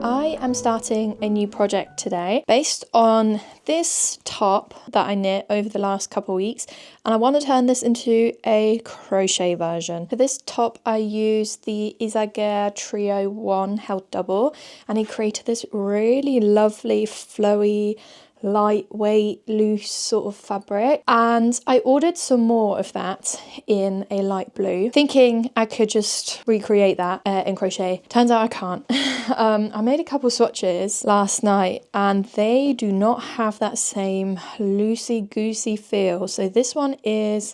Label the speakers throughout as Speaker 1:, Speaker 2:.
Speaker 1: I am starting a new project today based on this top that I knit over the last couple of weeks, and I want to turn this into a crochet version. For this top I used the Isager Trio 1 held double, and he created this really lovely flowy lightweight loose sort of fabric, and I ordered some more of that in a light blue thinking I could just recreate that in crochet. Turns out I can't. I made a couple swatches last night and they do not have that same loosey goosey feel. So this one is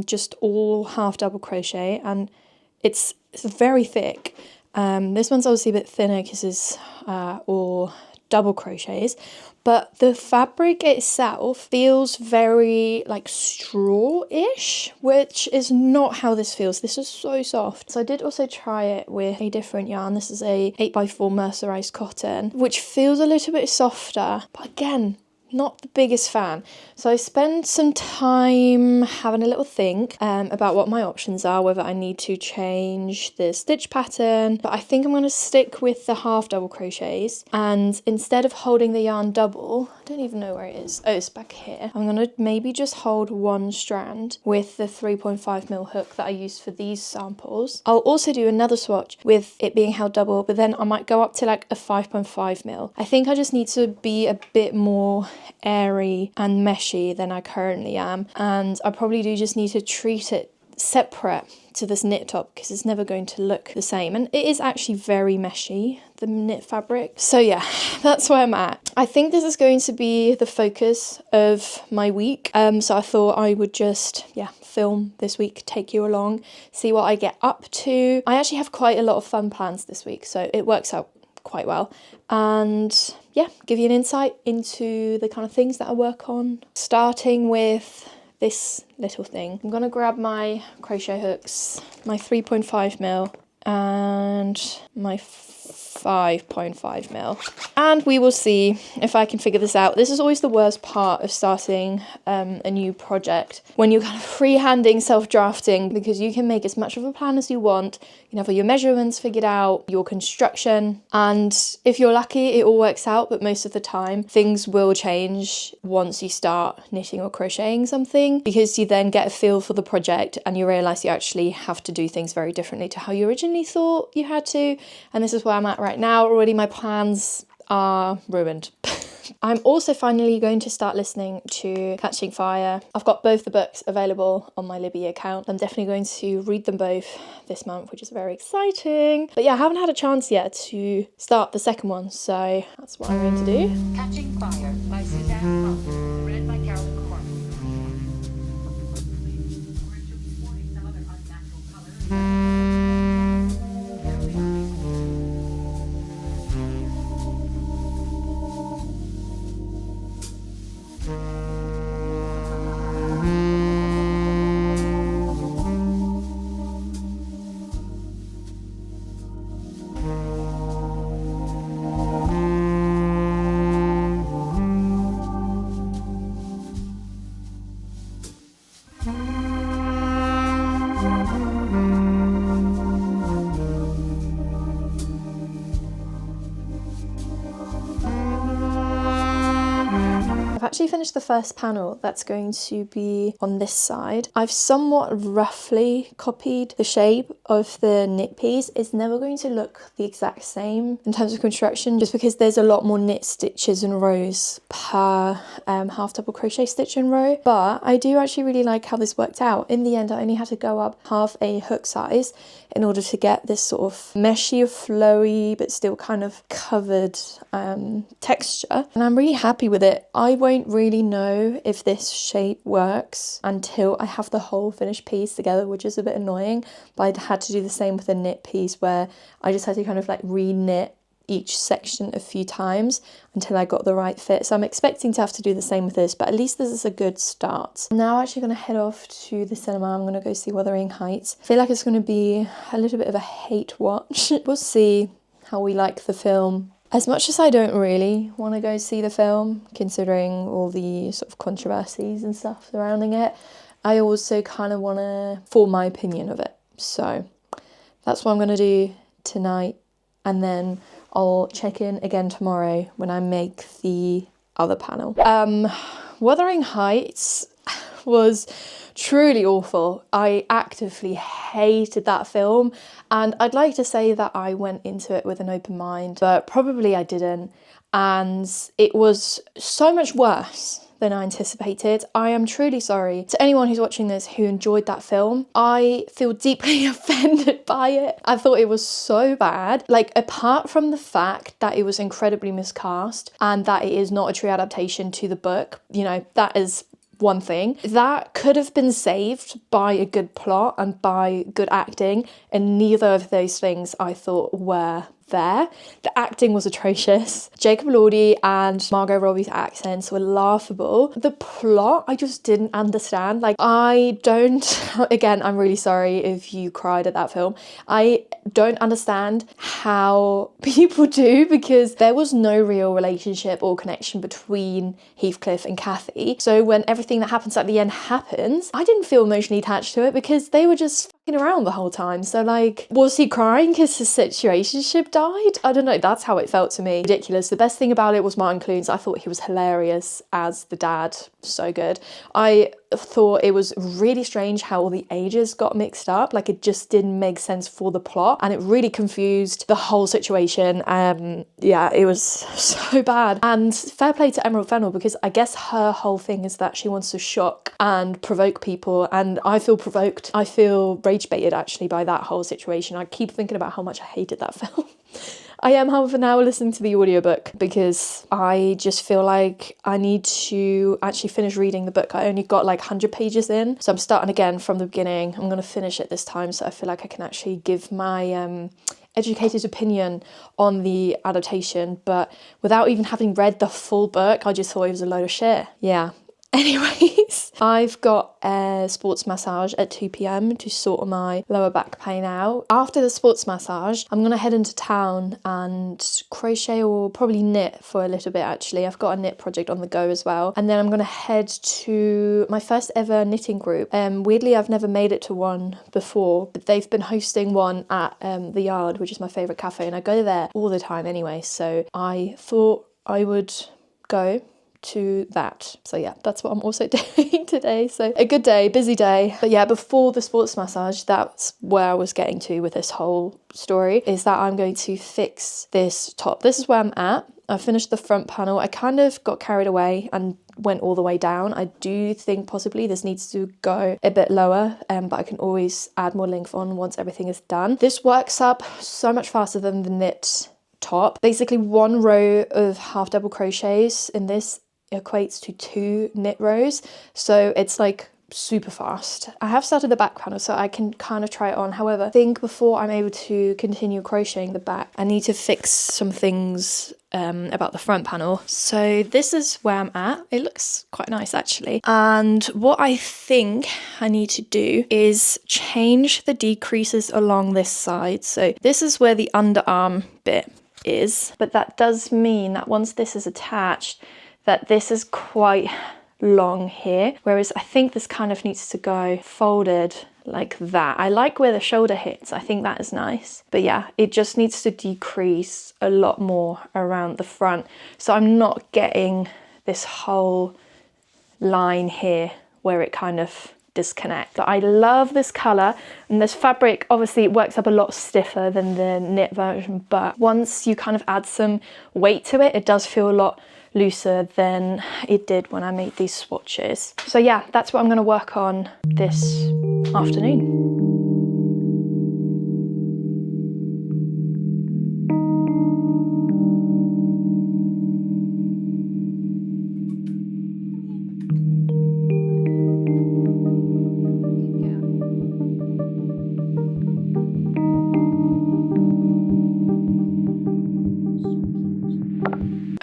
Speaker 1: just all half double crochet and it's very thick. This one's obviously a bit thinner because it's all double crochets, but the fabric itself feels very like straw-ish, which is not how this feels. This is so soft. So I did also try it with a different yarn. This is a 8x4 mercerized cotton, which feels a little bit softer, but again, not the biggest fan. So I spent some time having a little think about what my options are, whether I need to change the stitch pattern, but I think I'm going to stick with the half double crochets, and instead of holding the yarn double, I don't even know where it is, oh it's back here, I'm going to maybe just hold one strand with the 3.5mm hook that I used for these samples. I'll also do another swatch with it being held double, but then I might go up to like a 5.5mm. I think I just need to be a bit more airy and meshy than I currently am, and I probably do just need to treat it separate to this knit top because it's never going to look the same, and it is actually very meshy, the knit fabric. So yeah, that's where I'm at. I think this is going to be the focus of my week, so I thought I would just film this week, take you along, see what I get up to. I actually have quite a lot of fun plans this week, so it works out quite well, and yeah, give you an insight into the kind of things that I work on, starting with this little thing. I'm gonna grab my crochet hooks, my 3.5mm and my 5.5mm, and we will see if I can figure this out. This is always the worst part of starting a new project, when you're kind of freehanding, self-drafting, because you can make as much of a plan as you want, you can have all your measurements figured out, your construction, and if you're lucky it all works out, but most of the time things will change once you start knitting or crocheting something, because you then get a feel for the project and you realise you actually have to do things very differently to how you originally thought you had to, and this is where I'm at right now. Already my plans are ruined. I'm also finally going to start listening to Catching Fire. I've got both the books available on my Libby account. I'm definitely going to read them both this month, which is very exciting. But yeah, I haven't had a chance yet to start the second one, so that's what I'm going to do.
Speaker 2: Catching Fire by Suzanne Plum, read by Carolyn Corp.
Speaker 1: I've actually finished the first panel that's going to be on this side. I've somewhat roughly copied the shape of the knit piece. It's never going to look the exact same in terms of construction, just because there's a lot more knit stitches and rows per half double crochet stitch and row, but I do actually really like how this worked out. In the end I only had to go up half a hook size in order to get this sort of meshy, flowy but still kind of covered texture, and I'm really happy with it. I won't really know if this shape works until I have the whole finished piece together, which is a bit annoying, but I had to do the same with the knit piece where I just had to kind of like re-knit each section a few times until I got the right fit. So I'm expecting to have to do the same with this, but at least this is a good start. I'm now actually going to head off to the cinema. I'm going to go see Wuthering Heights. I feel like it's going to be a little bit of a hate watch. We'll see how we like the film. As much as I don't really want to go see the film, considering all the sort of controversies and stuff surrounding it, I also kind of want to form my opinion of it. So that's what I'm going to do tonight. And then I'll check in again tomorrow when I make the other panel. Wuthering Heights was truly awful. I actively hated that film, and I'd like to say that I went into it with an open mind, but probably I didn't, and it was so much worse than I anticipated. I am truly sorry to anyone who's watching this who enjoyed that film. I feel deeply offended by it. I thought it was so bad. Like, apart from the fact that it was incredibly miscast and that it is not a true adaptation to the book, you know, that is one thing. That could have been saved by a good plot and by good acting, and neither of those things I thought were there. The acting was atrocious. Jacob Elordi and Margot Robbie's accents were laughable. The plot, I just didn't understand. Like, I don't, again, I'm really sorry if you cried at that film. I don't understand how people do, because there was no real relationship or connection between Heathcliff and Kathy. So when everything that happens at the end happens, I didn't feel emotionally attached to it because they were just fucking around the whole time. So, like, was he crying because his situationship died? I don't know, that's how it felt to me. Ridiculous. The best thing about it was Martin Clunes. I thought he was hilarious as the dad. So good. I thought it was really strange how all the ages got mixed up. Like, it just didn't make sense for the plot, and it really confused the whole situation. Yeah, it was so bad. And fair play to Emerald Fennell, because I guess her whole thing is that she wants to shock and provoke people, and I feel provoked. I feel rage baited actually by that whole situation. I keep thinking about how much I hated that film. I am, however, now listening to the audiobook because I just feel like I need to actually finish reading the book. I only got like 100 pages in, so I'm starting again from the beginning. I'm going to finish it this time, so I feel like I can actually give my educated opinion on the adaptation, but without even having read the full book, I just thought it was a load of shit. Yeah. Anyways, I've got a sports massage at 2 p.m. to sort my lower back pain out. After the sports massage, I'm going to head into town and crochet or probably knit for a little bit actually. I've got a knit project on the go as well. And then I'm going to head to my first ever knitting group. Weirdly, I've never made it to one before, but they've been hosting one at the Yard, which is my favourite cafe, and I go there all the time anyway. So I thought I would go to that. So yeah, that's what I'm also doing today. So a good day, busy day. But yeah, before the sports massage, that's where I was getting to with this whole story, is that I'm going to fix this top. This is where I'm at. I finished the front panel. I kind of got carried away and went all the way down. I do think possibly this needs to go a bit lower, but I can always add more length on once everything is done. This works up so much faster than the knit top. Basically, one row of half double crochets in this equates to 2 knit rows, so it's like super fast. I have started the back panel, so I can kind of try it on. However, I think before I'm able to continue crocheting the back, I need to fix some things about the front panel. So this is where I'm at. It looks quite nice actually, and what I think I need to do is change the decreases along this side. So this is where the underarm bit is, but that does mean that once this is attached, that this is quite long here, whereas I think this kind of needs to go folded like that. I like where the shoulder hits. I think that is nice. But yeah, it just needs to decrease a lot more around the front, so I'm not getting this whole line here where it kind of disconnects. But I love this colour, and this fabric obviously it works up a lot stiffer than the knit version, but once you kind of add some weight to it, it does feel a lot looser than it did when I made these swatches. So yeah, that's what I'm going to work on this afternoon.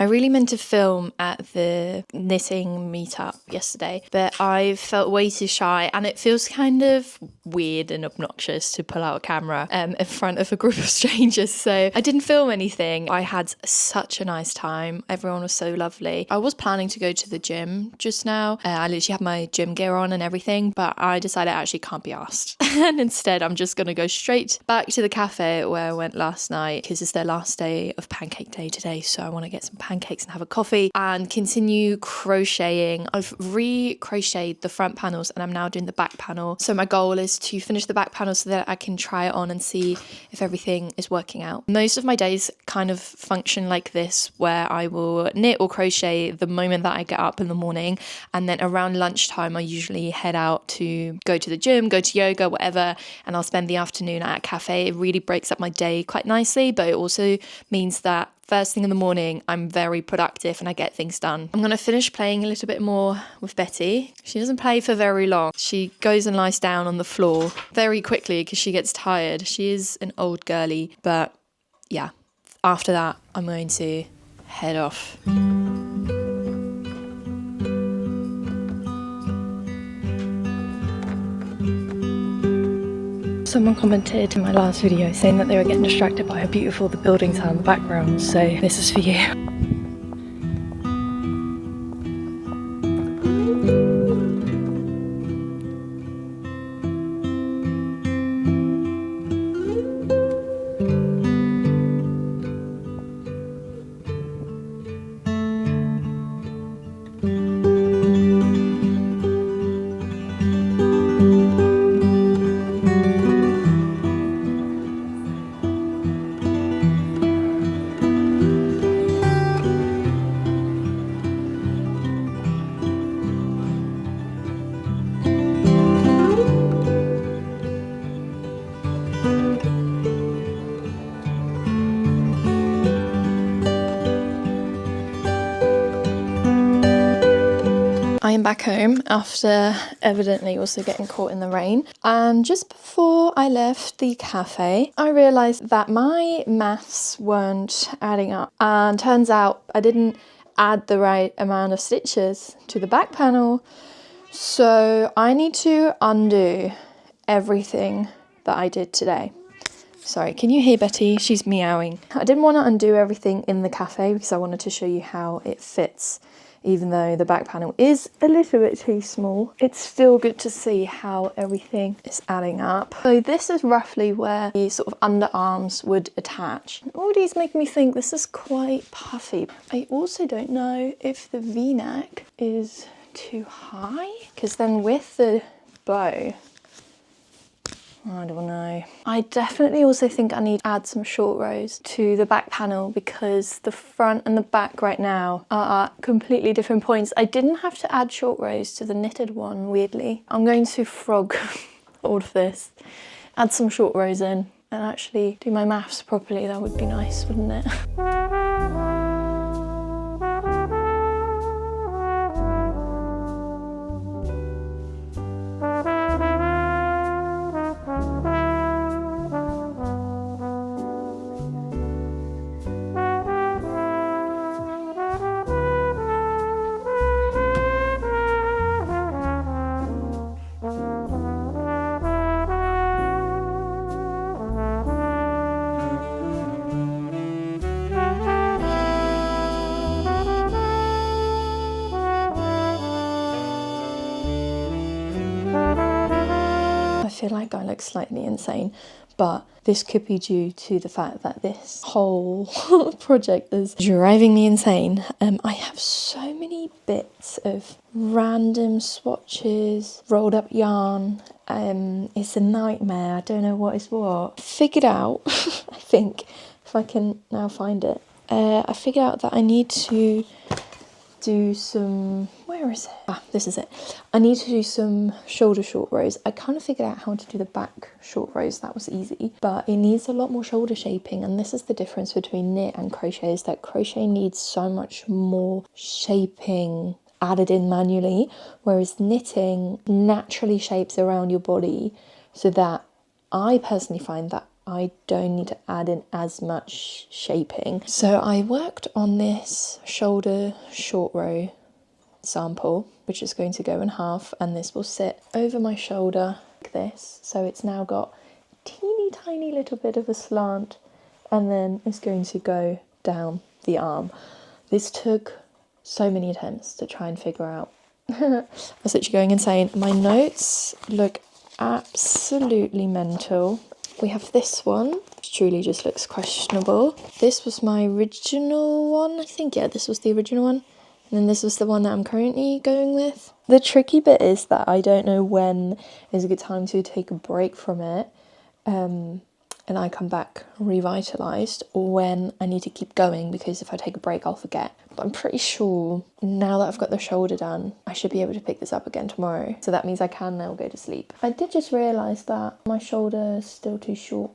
Speaker 1: I really meant to film at the knitting meetup yesterday, but I felt way too shy, and it feels kind of weird and obnoxious to pull out a camera in front of a group of strangers, so I didn't film anything. I had such a nice time. Everyone was so lovely. I was planning to go to the gym just now. I literally have my gym gear on and everything, but I decided I actually can't be asked. And instead I'm just gonna go straight back to the cafe where I went last night, because it's their last day of pancake day today, so I want to get some pancakes and have a coffee and continue crocheting. I've re-crocheted the front panels and I'm now doing the back panel, so my goal is to finish the back panel so that I can try it on and see if everything is working out. Most of my days kind of function like this, where I will knit or crochet the moment that I get up in the morning, and then around lunchtime I usually head out to go to the gym, go to yoga, whatever, and I'll spend the afternoon at a cafe. It really breaks up my day quite nicely, but it also means that first thing in the morning I'm very productive and I get things done. I'm going to finish playing a little bit more with Betty. She doesn't play for very long. She goes and lies down on the floor very quickly because she gets tired. She is an old girly, but yeah, after that I'm going to head off. Someone commented in my last video saying that they were getting distracted by how beautiful the buildings are in the background, so this is for you. I am back home after evidently also getting caught in the rain, and just before I left the cafe I realised that my maths weren't adding up, and turns out I didn't add the right amount of stitches to the back panel, so I need to undo everything that I did today. Sorry, can you hear Betty? She's meowing. I didn't want to undo everything in the cafe because I wanted to show you how it fits. Even though the back panel is a little bit too small, it's still good to see how everything is adding up. So this is roughly where the sort of underarms would attach. All these make me think this is quite puffy. I also don't know if the V-neck is too high, because then with the bow, I don't know. I definitely also think I need to add some short rows to the back panel, because the front and the back right now are at completely different points. I didn't have to add short rows to the knitted one, weirdly. I'm going to frog all of this, add some short rows in, and actually do my maths properly. That would be nice, wouldn't it? I feel like I look slightly insane, but this could be due to the fact that this whole project is driving me insane. I have so many bits of random swatches, rolled up yarn. It's a nightmare. I don't know what is what. Figured out, I think, if I can now find it, I figured out that I need to do some, where is it? Ah, this is it. I need to do some shoulder short rows. I kind of figured out how to do the back short rows. That was easy, but it needs a lot more shoulder shaping, and this is the difference between knit and crochet, is that crochet needs so much more shaping added in manually, whereas knitting naturally shapes around your body, so that I personally find that I don't need to add in as much shaping. So I worked on this shoulder short row sample, which is going to go in half, and this will sit over my shoulder like this. So it's now got a teeny tiny little bit of a slant, and then it's going to go down the arm. This took so many attempts to try and figure out. I was literally going insane. My notes look absolutely mental. We have this one, which truly just looks questionable. This was my original one, I think. Yeah, this was the original one. And then this was the one that I'm currently going with. The tricky bit is that I don't know when is a good time to take a break from it. And I come back revitalised, or when I need to keep going, because if I take a break I'll forget. But I'm pretty sure now that I've got the shoulder done, I should be able to pick this up again tomorrow. So that means I can now go to sleep. I did just realise that my shoulder is still too short.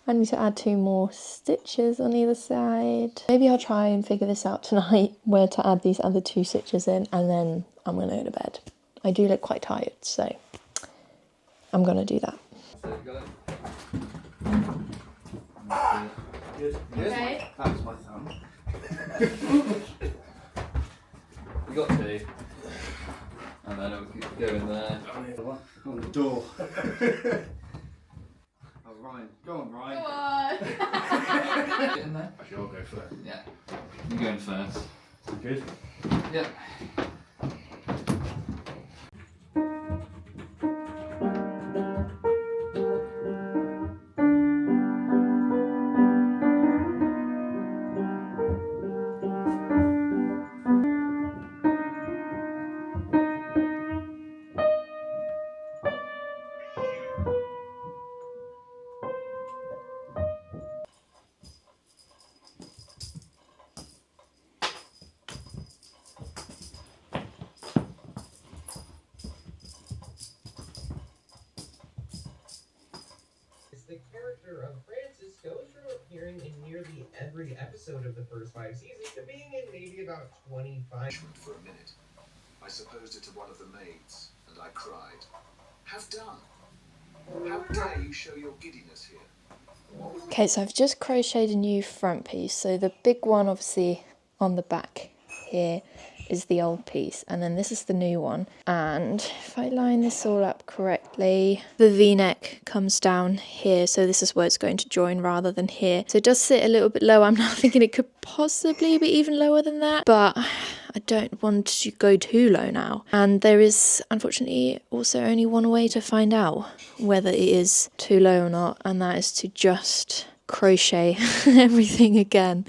Speaker 1: I need to add 2 more stitches on either side. Maybe I'll try and figure this out tonight, where to add these other 2 stitches in, and then I'm going to go to bed. I do look quite tired, so I'm going to do that.
Speaker 3: Good.
Speaker 2: Okay.
Speaker 3: That was my thumb.
Speaker 4: You got 2. And then it'll go in there.
Speaker 3: On the door. Oh, Ryan. Go on, Ryan.
Speaker 2: Go on.
Speaker 4: Get in there.
Speaker 3: Actually, I'll go first.
Speaker 4: Yeah. You go in first.
Speaker 3: Good.
Speaker 4: Yeah.
Speaker 5: The character of Francis goes from appearing in nearly every episode of the first 5 seasons to being in maybe about 25.
Speaker 6: For a minute, I supposed it to one of the maids, and I cried. Have done. How dare you show your giddiness here?
Speaker 1: Okay, so I've just crocheted a new front piece. So the big one obviously on the back here is the old piece, and then this is the new one. And if I line this all up correctly, the V-neck comes down here, so this is where it's going to join rather than here. So it does sit a little bit low. I'm now thinking it could possibly be even lower than that, but I don't want to go too low now. And there is unfortunately also only one way to find out whether it is too low or not, and that is to just crochet everything again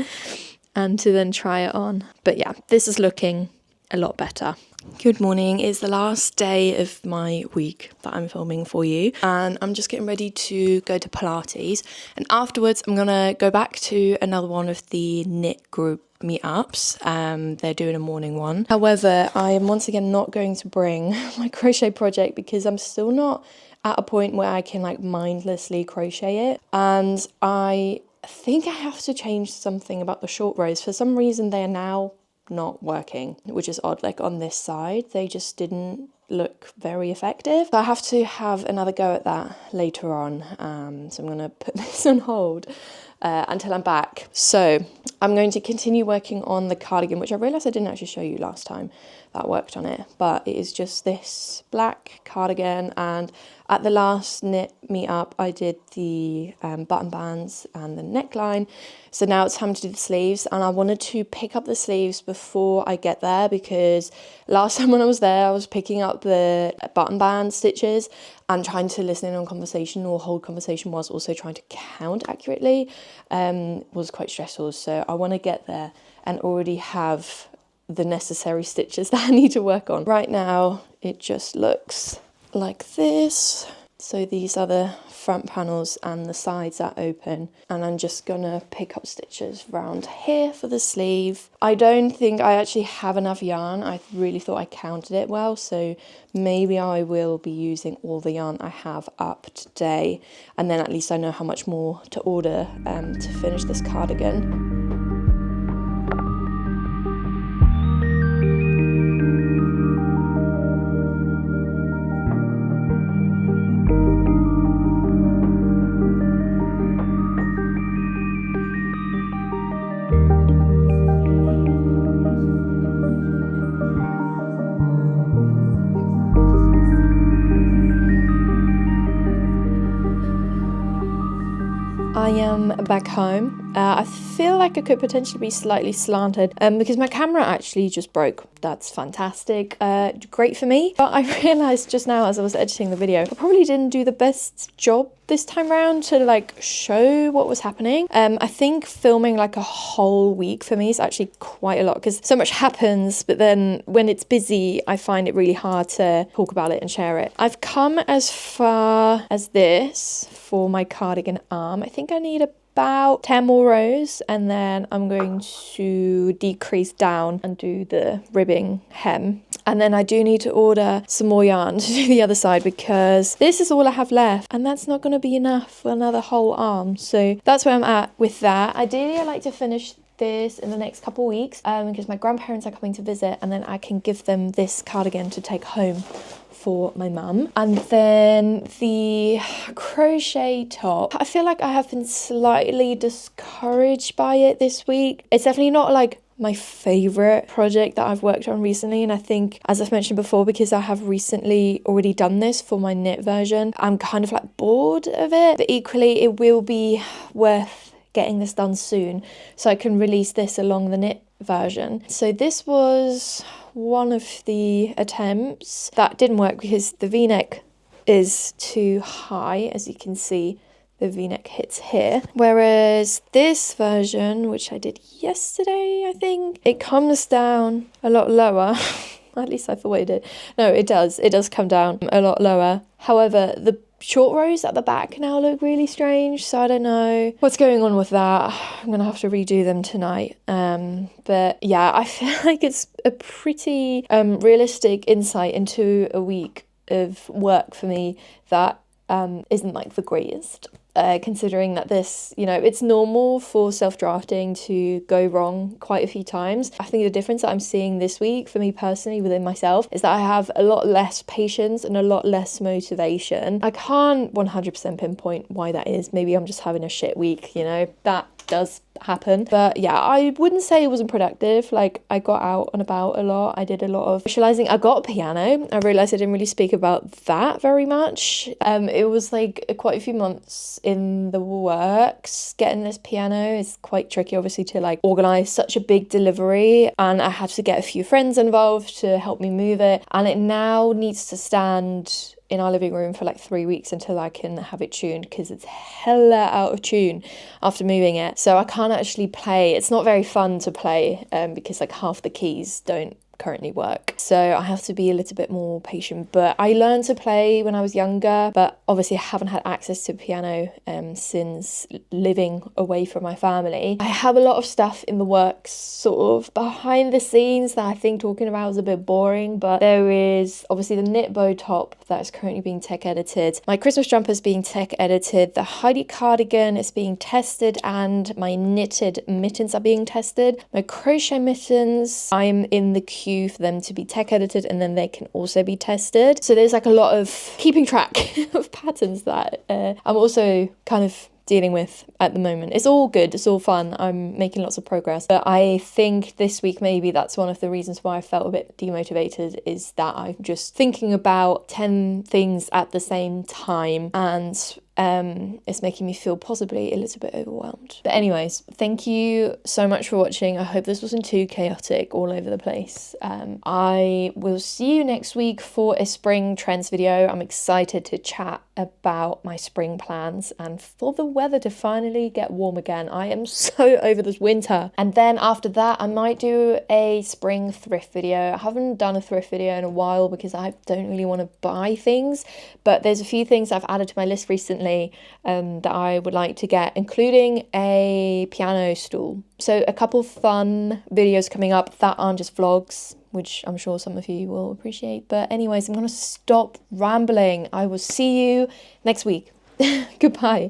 Speaker 1: and to then try it on. But yeah, this is looking a lot better. Good morning. It's the last day of my week that I'm filming for you, and I'm just getting ready to go to Pilates, and afterwards I'm gonna go back to another one of the knit group meetups. They're doing a morning one. However, I am once again not going to bring my crochet project because I'm still not at a point where I can like mindlessly crochet it, and I think I have to change something about the short rows. For some reason they are now not working, which is odd. Like on this side they just didn't look very effective, so I have to have another go at that later on. So I'm gonna put this on hold until I'm back. So I'm going to continue working on the cardigan, which I realised I didn't actually show you last time that I worked on it, but it is just this black cardigan. And at the last knit meetup I did the button bands and the neckline, so now it's time to do the sleeves, and I wanted to pick up the sleeves before I get there, because last time when I was there I was picking up the button band stitches and trying to listen in on conversation or hold conversation whilst also trying to count accurately. Was quite stressful, so I want to get there and already have the necessary stitches that I need to work on. Right now it just looks like this. So these are the front panels and the sides are open, and I'm just gonna pick up stitches around here for the sleeve. I don't think I actually have enough yarn. I really thought I counted it well, so maybe I will be using all the yarn I have up today, and then at least I know how much more to order to finish this cardigan. I am back home. I feel like I could potentially be slightly slanted because my camera actually just broke. That's fantastic. Great for me. But I realised just now as I was editing the video, I probably didn't do the best job this time around to like show what was happening. I think filming like a whole week for me is actually quite a lot because so much happens, but then when it's busy, I find it really hard to talk about it and share it. I've come as far as this for my cardigan arm. I think I need about 10 more rows and then I'm going to decrease down and do the ribbing hem. And then I do need to order some more yarn to do the other side because this is all I have left and that's not going to be enough for another whole arm. So that's where I'm at with that. Ideally, I like to finish this in the next couple weeks because my grandparents are coming to visit and then I can give them this cardigan to take home for my mum. And then the crochet top, I feel like I have been slightly discouraged by it this week. It's definitely not like my favorite project that I've worked on recently, and I think, as I've mentioned before, because I have recently already done this for my knit version, I'm kind of like bored of it, but equally it will be worth getting this done soon so I can release this along the knit version. So this was one of the attempts that didn't work because the v-neck is too high. As you can see, the v-neck hits here, whereas this version, which I did yesterday, I think, it comes down a lot lower. At least I thought it did. No, it does come down a lot lower. However, the short rows at the back now look really strange, so I don't know what's going on with that. I'm gonna have to redo them tonight. But yeah, I feel like it's a pretty realistic insight into a week of work for me that isn't like the greatest. Considering that this, you know, it's normal for self-drafting to go wrong quite a few times. I think the difference that I'm seeing this week for me personally within myself is that I have a lot less patience and a lot less motivation. I can't 100% pinpoint why that is. Maybe I'm just having a shit week, you know, that does happen. But yeah, I wouldn't say it wasn't productive. Like, I got out and about a lot. I did a lot of socializing. I got a piano. I realized I didn't really speak about that very much. It was like quite a few months in the works. Getting this piano is quite tricky, obviously, to like organize such a big delivery, and I had to get a few friends involved to help me move it, and it now needs to stand in our living room for like 3 weeks until I can have it tuned because it's hella out of tune after moving it. So I can't actually play. It's not very fun to play because like half the keys don't currently work. So I have to be a little bit more patient. But I learned to play when I was younger, but obviously I haven't had access to a piano since living away from my family. I have a lot of stuff in the works sort of behind the scenes that I think talking about is a bit boring, but there is obviously the knit bow top that is currently being tech edited. My Christmas jumper is being tech edited. The Heidi cardigan is being tested and my knitted mittens are being tested. My crochet mittens, I'm in the queue for them to be tech edited and then they can also be tested. So there's like a lot of keeping track of patterns that I'm also kind of dealing with at the moment. It's all good, it's all fun, I'm making lots of progress, but I think this week maybe that's one of the reasons why I felt a bit demotivated, is that I'm just thinking about 10 things at the same time and it's making me feel possibly a little bit overwhelmed. But anyways, thank you so much for watching. I hope this wasn't too chaotic all over the place. I will see you next week for a spring trends video. I'm excited to chat about my spring plans and for the weather to finally get warm again. I am so over this winter. And then after that, I might do a spring thrift video. I haven't done a thrift video in a while because I don't really want to buy things, but there's a few things I've added to my list recently that I would like to get, including a piano stool. So a couple fun videos coming up that aren't just vlogs, which I'm sure some of you will appreciate. But anyways, I'm going to stop rambling. I will see you next week. Goodbye.